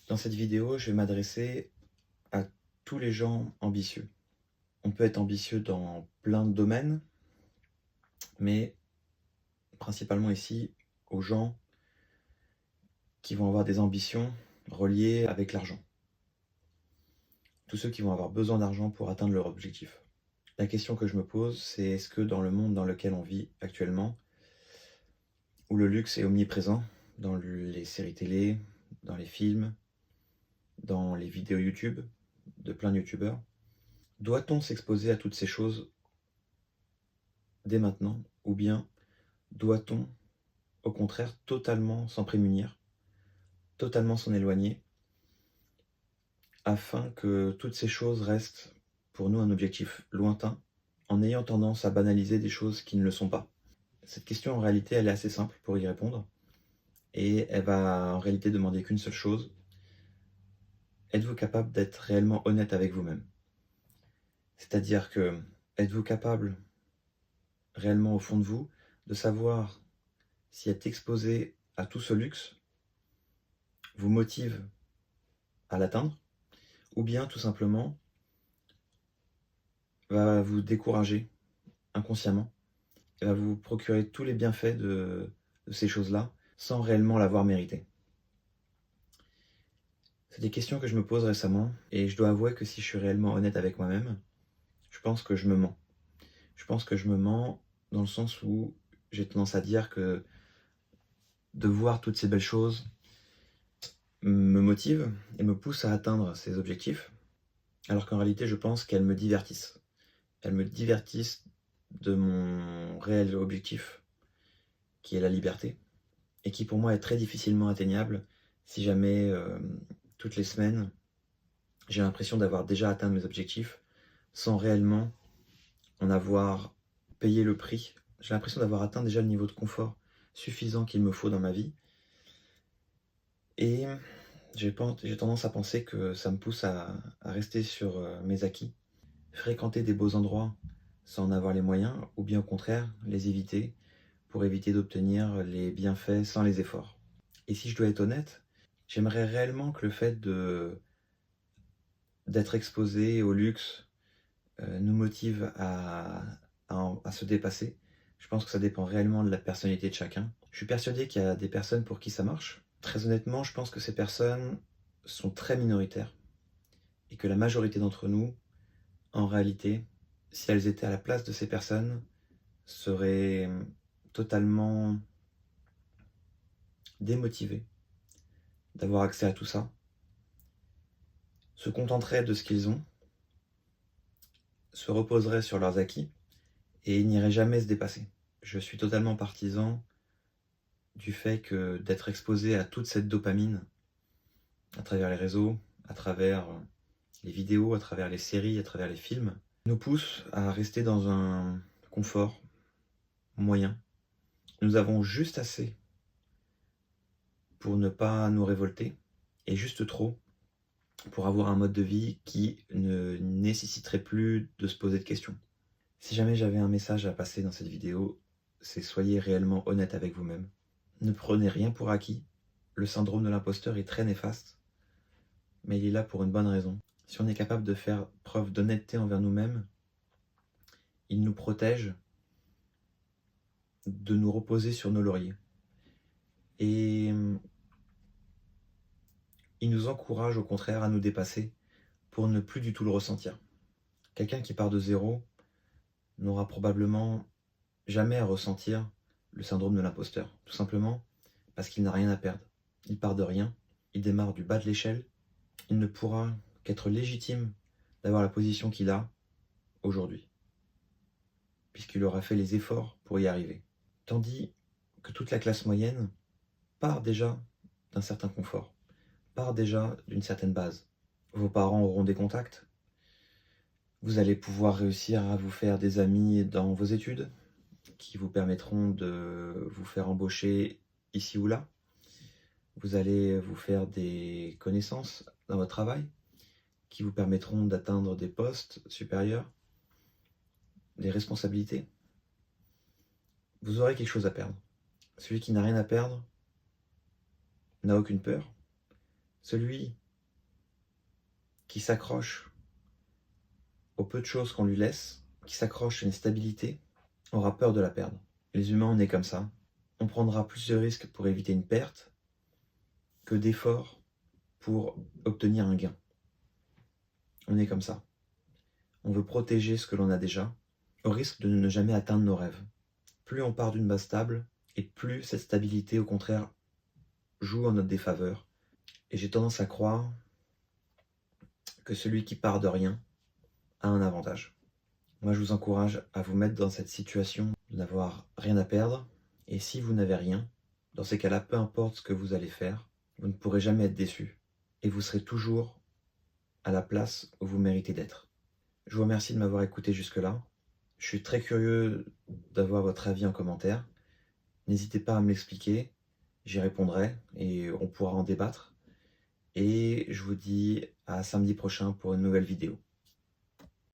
Dans cette vidéo, je vais m'adresser à tous les gens ambitieux. On peut être ambitieux dans plein de domaines, mais principalement ici aux gens qui vont avoir des ambitions reliées avec l'argent. Tous ceux qui vont avoir besoin d'argent pour atteindre leur objectif. La question que je me pose, c'est est-ce que dans le monde dans lequel on vit actuellement, où le luxe est omniprésent, dans les séries télé, dans les films, dans les vidéos YouTube, de plein de youtubeurs, doit-on s'exposer à toutes ces choses dès maintenant, ou bien doit-on, au contraire, totalement s'en prémunir, totalement s'en éloigner, afin que toutes ces choses restent pour nous un objectif lointain, en ayant tendance à banaliser des choses qui ne le sont pas? Cette question, en réalité, elle est assez simple pour y répondre, et elle va en réalité demander qu'une seule chose. Êtes-vous capable d'être réellement honnête avec vous-même? C'est-à-dire que, êtes-vous capable, réellement au fond de vous, de savoir si être exposé à tout ce luxe vous motive à l'atteindre, ou bien tout simplement va vous décourager inconsciemment et va vous procurer tous les bienfaits de ces choses-là sans réellement l'avoir mérité? C'est des questions que je me pose récemment et je dois avouer que si je suis réellement honnête avec moi-même, je pense que je me mens. Je pense que je me mens dans le sens où j'ai tendance à dire que de voir toutes ces belles choses me motive et me pousse à atteindre ces objectifs, alors qu'en réalité je pense qu'elles me divertissent. Elles me divertissent de mon réel objectif, qui est la liberté, et qui pour moi est très difficilement atteignable si jamais toutes les semaines j'ai l'impression d'avoir déjà atteint mes objectifs sans réellement en avoir payé le prix. J'ai l'impression d'avoir atteint déjà le niveau de confort suffisant qu'il me faut dans ma vie, et j'ai tendance à penser que ça me pousse à rester sur mes acquis, fréquenter des beaux endroits sans en avoir les moyens, ou bien au contraire les éviter pour éviter d'obtenir les bienfaits sans les efforts. Et si je dois être honnête, j'aimerais réellement que le fait d'être exposé au luxe nous motive à se dépasser. Je pense que ça dépend réellement de la personnalité de chacun. Je suis persuadé qu'il y a des personnes pour qui ça marche. Très honnêtement, je pense que ces personnes sont très minoritaires et que la majorité d'entre nous, en réalité, si elles étaient à la place de ces personnes, seraient totalement démotivées d'avoir accès à tout ça, se contenteraient de ce qu'ils ont, se reposeraient sur leurs acquis et n'iraient jamais se dépasser. Je suis totalement partisan du fait que d'être exposé à toute cette dopamine à travers les réseaux, à travers les vidéos, à travers les séries, à travers les films, nous pousse à rester dans un confort moyen. Nous avons juste assez pour ne pas nous révolter et juste trop pour avoir un mode de vie qui ne nécessiterait plus de se poser de questions. Si jamais j'avais un message à passer dans cette vidéo, c'est soyez réellement honnête avec vous-même. Ne prenez rien pour acquis. Le syndrome de l'imposteur est très néfaste, mais il est là pour une bonne raison. Si on est capable de faire preuve d'honnêteté envers nous-mêmes, il nous protège de nous reposer sur nos lauriers. Et il nous encourage au contraire à nous dépasser pour ne plus du tout le ressentir. Quelqu'un qui part de zéro n'aura probablement jamais à ressentir le syndrome de l'imposteur, tout simplement parce qu'il n'a rien à perdre. Il part de rien, il démarre du bas de l'échelle, il ne pourra qu'être légitime d'avoir la position qu'il a aujourd'hui, puisqu'il aura fait les efforts pour y arriver. Tandis que toute la classe moyenne part déjà d'un certain confort, part déjà d'une certaine base. Vos parents auront des contacts, vous allez pouvoir réussir à vous faire des amis dans vos études, qui vous permettront de vous faire embaucher ici ou là. Vous allez vous faire des connaissances dans votre travail, qui vous permettront d'atteindre des postes supérieurs, des responsabilités. Vous aurez quelque chose à perdre. Celui qui n'a rien à perdre n'a aucune peur. Celui qui s'accroche au peu de choses qu'on lui laisse, qui s'accroche à une stabilité, aura peur de la perdre. Les humains, on est comme ça. On prendra plus de risques pour éviter une perte que d'efforts pour obtenir un gain. On est comme ça. On veut protéger ce que l'on a déjà, au risque de ne jamais atteindre nos rêves. Plus on part d'une base stable, et plus cette stabilité, au contraire, joue en notre défaveur. Et j'ai tendance à croire que celui qui part de rien a un avantage. Moi, je vous encourage à vous mettre dans cette situation de n'avoir rien à perdre. Et si vous n'avez rien, dans ces cas-là, peu importe ce que vous allez faire, vous ne pourrez jamais être déçu. Et vous serez toujours à la place où vous méritez d'être. Je vous remercie de m'avoir écouté jusque-là. Je suis très curieux d'avoir votre avis en commentaire. N'hésitez pas à me l'expliquer, j'y répondrai et on pourra en débattre. Et je vous dis à samedi prochain pour une nouvelle vidéo.